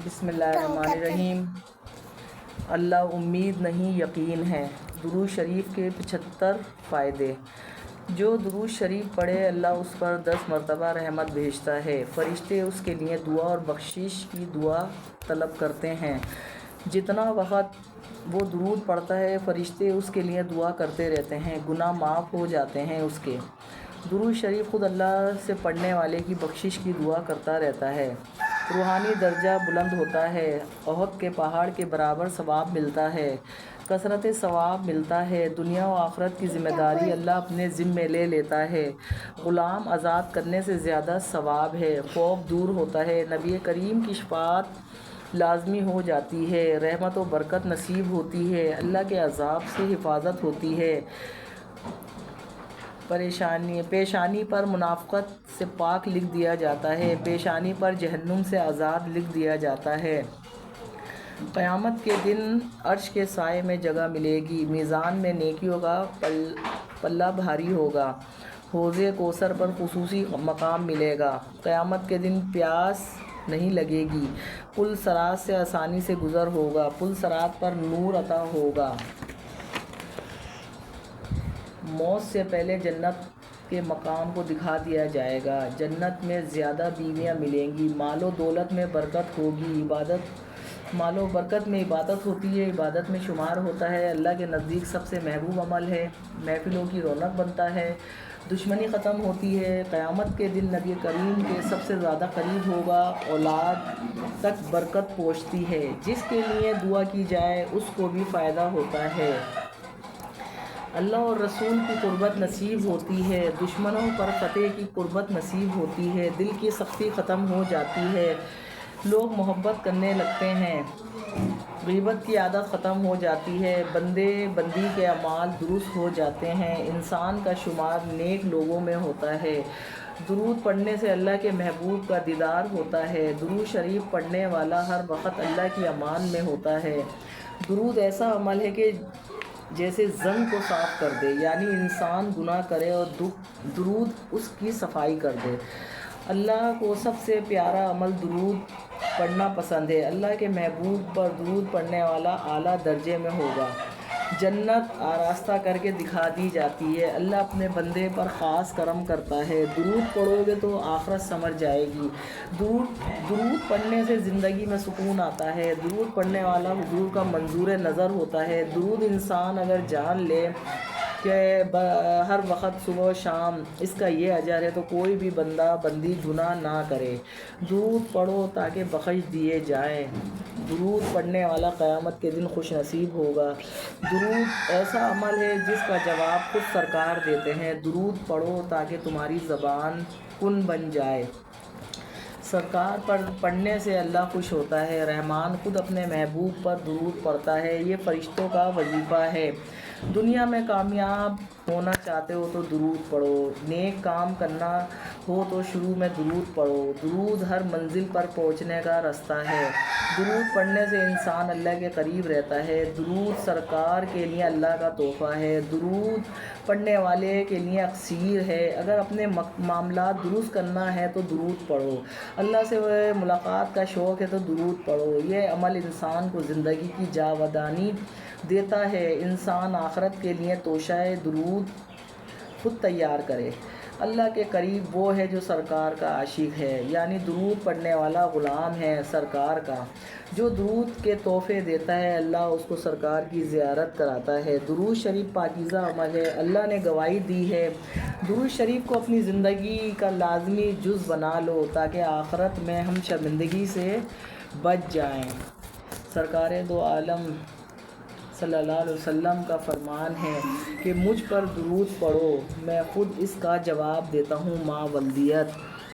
بسم اللہ الرحمن الرحیم۔ اللہ امید نہیں یقین ہے۔ درود شریف کے 75 فائدے۔ جو درود شریف پڑھے اللہ اس پر 10 مرتبہ رحمت بھیجتا ہے۔ فرشتے اس کے لیے دعا اور بخشش کی دعا طلب کرتے ہیں۔ جتنا وقت وہ درود پڑھتا ہے فرشتے اس کے لیے دعا کرتے رہتے ہیں، گناہ معاف ہو جاتے ہیں اس کے۔ درود شریف خود اللہ سے پڑھنے والے کی بخشش کی دعا کرتا رہتا ہے، روحانی درجہ بلند ہوتا ہے، احد کے پہاڑ کے برابر ثواب ملتا ہے، کثرت ثواب ملتا ہے، دنیا و آخرت کی ذمہ داری اللہ اپنے ذمے لے لیتا ہے، غلام آزاد کرنے سے زیادہ ثواب ہے، خوف دور ہوتا ہے، نبی کریم کی شفاعت لازمی ہو جاتی ہے، رحمت و برکت نصیب ہوتی ہے، اللہ کے عذاب سے حفاظت ہوتی ہے، پیشانی پر منافقت سے پاک لکھ دیا جاتا ہے، پیشانی پر جہنم سے آزاد لکھ دیا جاتا ہے، قیامت کے دن عرش کے سائے میں جگہ ملے گی، میزان میں نیکیوں کا پلہ بھاری ہوگا، حوض کوثر پر خصوصی مقام ملے گا، قیامت کے دن پیاس نہیں لگے گی، پل صراط سے آسانی سے گزر ہوگا، پل صراط پر نور عطا ہوگا، موت سے پہلے جنت کے مقام کو دکھا دیا جائے گا، جنت میں زیادہ بیویاں ملیں گی، مال و دولت میں برکت ہوگی، مال و برکت میں عبادت ہوتی ہے، عبادت میں شمار ہوتا ہے، اللہ کے نزدیک سب سے محبوب عمل ہے، محفلوں کی رونق بنتا ہے، دشمنی ختم ہوتی ہے، قیامت کے دن نبی کریم کے سب سے زیادہ قریب ہوگا، اولاد تک برکت پہنچتی ہے، جس کے لیے دعا کی جائے اس کو بھی فائدہ ہوتا ہے، اللہ اور رسول کی قربت نصیب ہوتی ہے، دشمنوں پر فتح کی قربت نصیب ہوتی ہے، دل کی سختی ختم ہو جاتی ہے، لوگ محبت کرنے لگتے ہیں، غیبت کی عادت ختم ہو جاتی ہے، بندی کے اعمال درست ہو جاتے ہیں، انسان کا شمار نیک لوگوں میں ہوتا ہے، درود پڑھنے سے اللہ کے محبوب کا دیدار ہوتا ہے، درود شریف پڑھنے والا ہر وقت اللہ کی امان میں ہوتا ہے، درود ایسا عمل ہے کہ جیسے زنگ کو صاف کر دے، یعنی انسان گناہ کرے اور درود اس کی صفائی کر دے، اللہ کو سب سے پیارا عمل درود پڑھنا پسند ہے، اللہ کے محبوب پر درود پڑھنے والا اعلیٰ درجے میں ہوگا، جنت آراستہ کر کے دکھا دی جاتی ہے، اللہ اپنے بندے پر خاص کرم کرتا ہے، درود پڑھو گے تو آخرت سنور جائے گی، درود پڑھنے سے زندگی میں سکون آتا ہے، درود پڑھنے والا حضور کا منظور نظر ہوتا ہے، درود انسان اگر جان لے کہ ہر وقت صبح و شام اس کا یہ اجر ہے تو کوئی بھی بندہ بندی گناہ نہ کرے، درود پڑھو تاکہ بخش دیے جائیں، درود پڑھنے والا قیامت کے دن خوش نصیب ہوگا، درود ایسا عمل ہے جس کا جواب خود سرکار دیتے ہیں، درود پڑھو تاکہ تمہاری زبان کن بن جائے، سرکار پر پڑھنے سے اللہ خوش ہوتا ہے، رحمان خود اپنے محبوب پر درود پڑھتا ہے، یہ فرشتوں کا وظیفہ ہے، دنیا میں کامیاب ہونا چاہتے ہو تو درود پڑھو، نیک کام کرنا ہو تو شروع میں درود پڑھو، درود ہر منزل پر پہنچنے کا راستہ ہے، درود پڑھنے سے انسان اللہ کے قریب رہتا ہے، درود سرکار کے لیے اللہ کا تحفہ ہے، درود پڑھنے والے کے لیے اکسیر ہے، اگر اپنے معاملات درست کرنا ہے تو درود پڑھو، اللہ سے ملاقات کا شوق ہے تو درود پڑھو، یہ عمل انسان کو زندگی کی جاودانی دیتا ہے، انسان آخرت کے لیے توشہ درود خود تیار کرے، اللہ کے قریب وہ ہے جو سرکار کا عاشق ہے، یعنی درود پڑھنے والا غلام ہے سرکار کا، جو درود کے تحفے دیتا ہے اللہ اس کو سرکار کی زیارت کراتا ہے، درود شریف پاکیزہ عمل ہے، اللہ نے گواہی دی ہے، درود شریف کو اپنی زندگی کا لازمی جز بنا لو تاکہ آخرت میں ہم شرمندگی سے بچ جائیں، سرکار دو عالم صلی اللہ علیہ وسلم کا فرمان ہے کہ مجھ پر درود پڑھو، میں خود اس کا جواب دیتا ہوں ما ولدیت۔